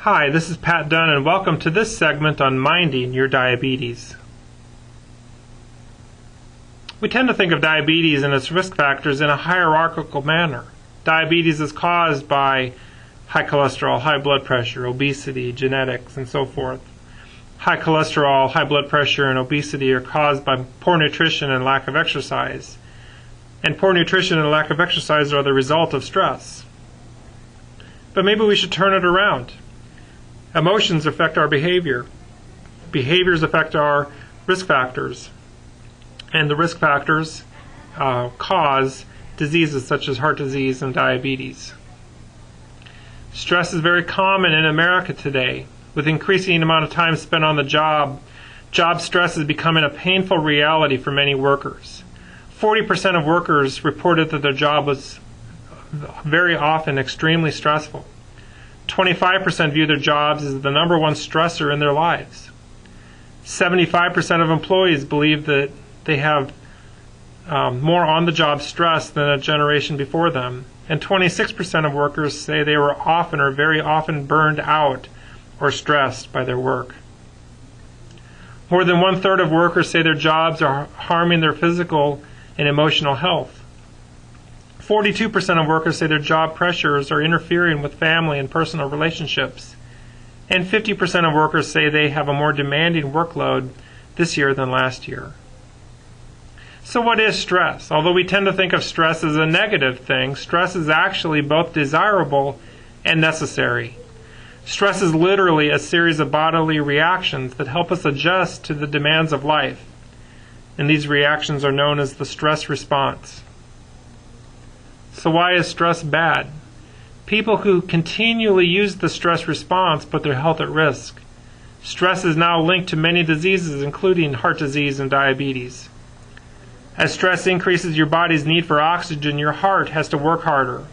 Hi, this is Pat Dunn, and welcome to this segment on Minding Your Diabetes. We tend to think of diabetes and its risk factors in a hierarchical manner. Diabetes is caused by high cholesterol, high blood pressure, obesity, genetics, and so forth. High cholesterol, high blood pressure, and obesity are caused by poor nutrition and lack of exercise. And poor nutrition and lack of exercise are the result of stress. But maybe we should turn it around. Emotions affect our behavior. Behaviors affect our risk factors. And the risk factors cause diseases such as heart disease and diabetes. Stress is very common in America today. With increasing amount of time spent on the job stress is becoming a painful reality for many workers. 40% of workers reported that their job was very often extremely stressful. 25% view their jobs as the number one stressor in their lives. 75% of employees believe that they have more on-the-job stress than a generation before them. And 26% of workers say they were often or very often burned out or stressed by their work. More than one-third of workers say their jobs are harming their physical and emotional health. 42% of workers say their job pressures are interfering with family and personal relationships. And 50% of workers say they have a more demanding workload this year than last year. So what is stress? Although we tend to think of stress as a negative thing, stress is actually both desirable and necessary. Stress is literally a series of bodily reactions that help us adjust to the demands of life. And these reactions are known as the stress response. So why is stress bad? People who continually use the stress response put their health at risk. Stress is now linked to many diseases, including heart disease and diabetes. As stress increases your body's need for oxygen, your heart has to work harder.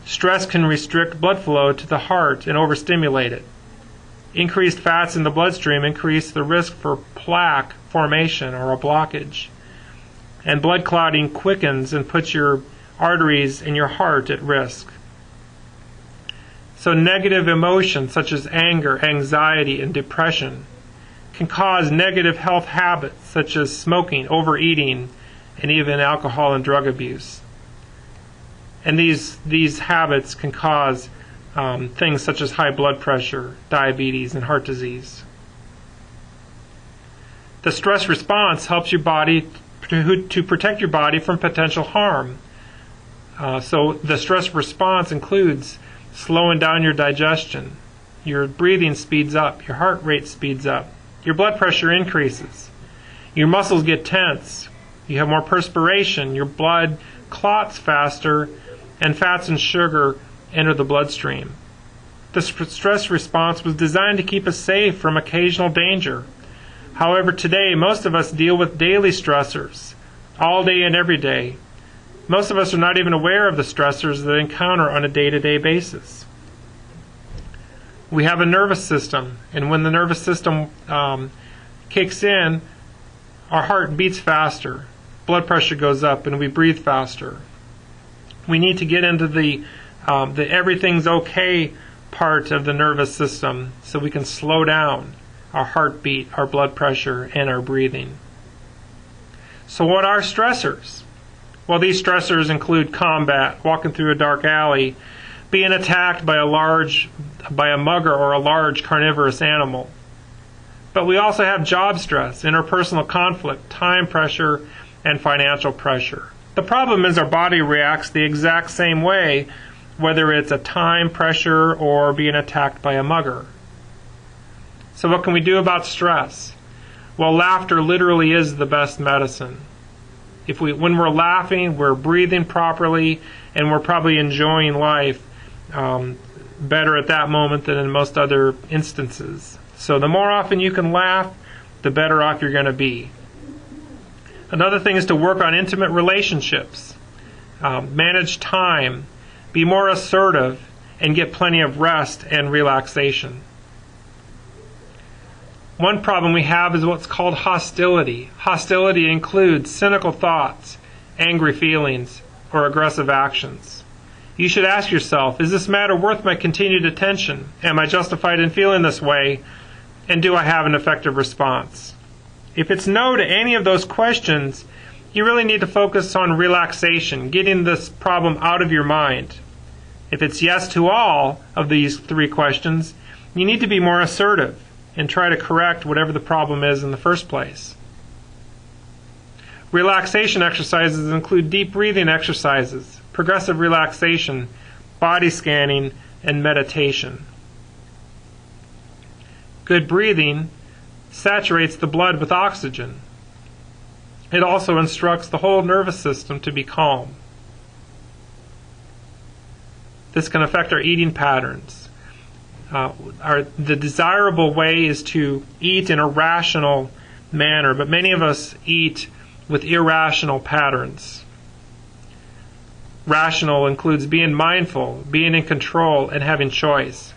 Stress can restrict blood flow to the heart and overstimulate it. Increased fats in the bloodstream increase the risk for plaque formation or a blockage. And blood clotting quickens and puts your arteries in your heart at risk. So negative emotions such as anger, anxiety, and depression can cause negative health habits such as smoking, overeating, and even alcohol and drug abuse. And these habits can cause things such as high blood pressure, diabetes, and heart disease. The stress response helps your body to protect your body from potential harm. So the stress response includes slowing down your digestion, your breathing speeds up, your heart rate speeds up, your blood pressure increases, your muscles get tense, you have more perspiration, your blood clots faster, and fats and sugar enter the bloodstream. The stress response was designed to keep us safe from occasional danger. However, today most of us deal with daily stressors, all day and every day. Most of us are not even aware of the stressors that they encounter on a day-to-day basis. We have a nervous system, and when the nervous system kicks in, our heart beats faster, blood pressure goes up, and we breathe faster. We need to get into the everything's okay part of the nervous system so we can slow down our heartbeat, our blood pressure, and our breathing. So what are stressors? Well, these stressors include combat, walking through a dark alley, being attacked by a mugger or a large carnivorous animal. But we also have job stress, interpersonal conflict, time pressure, and financial pressure. The problem is our body reacts the exact same way, whether it's a time pressure or being attacked by a mugger. So what can we do about stress? Well, laughter literally is the best medicine. When we're laughing, we're breathing properly, and we're probably enjoying life better at that moment than in most other instances. So the more often you can laugh, the better off you're going to be. Another thing is to work on intimate relationships, manage time, be more assertive, and get plenty of rest and relaxation. One problem we have is what's called hostility. Hostility includes cynical thoughts, angry feelings, or aggressive actions. You should ask yourself, is this matter worth my continued attention? Am I justified in feeling this way? And do I have an effective response? If it's no to any of those questions, you really need to focus on relaxation, getting this problem out of your mind. If it's yes to all of these 3 questions, you need to be more assertive and try to correct whatever the problem is in the first place. Relaxation exercises include deep breathing exercises, progressive relaxation, body scanning, and meditation. Good breathing saturates the blood with oxygen. It also instructs the whole nervous system to be calm. This can affect our eating patterns. The desirable way is to eat in a rational manner, but many of us eat with irrational patterns. Rational includes being mindful, being in control, and having choice.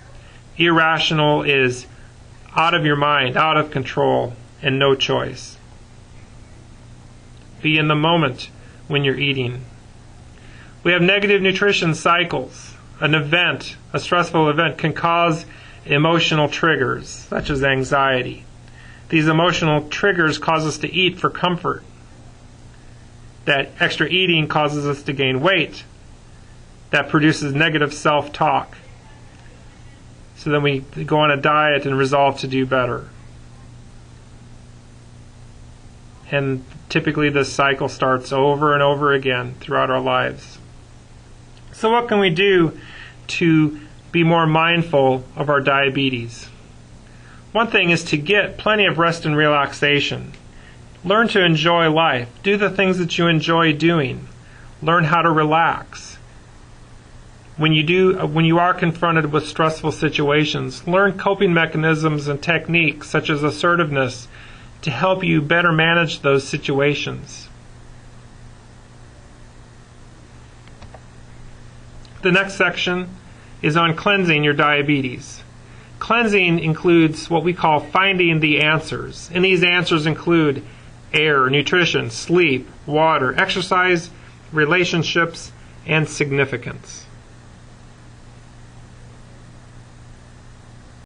Irrational is out of your mind, out of control, and no choice. Be in the moment when you're eating. We have negative nutrition cycles. An event, a stressful event, can cause emotional triggers, such as anxiety. These emotional triggers cause us to eat for comfort. That extra eating causes us to gain weight. That produces negative self-talk. So then we go on a diet and resolve to do better. And typically this cycle starts over and over again throughout our lives. So what can we do to be more mindful of our diabetes? One thing is to get plenty of rest and relaxation. Learn to enjoy life. Do the things that you enjoy doing. Learn how to relax. When you are confronted with stressful situations, learn coping mechanisms and techniques such as assertiveness to help you better manage those situations. The next section is on cleansing your diabetes. Cleansing includes what we call finding the answers, and these answers include air, nutrition, sleep, water, exercise, relationships, and significance.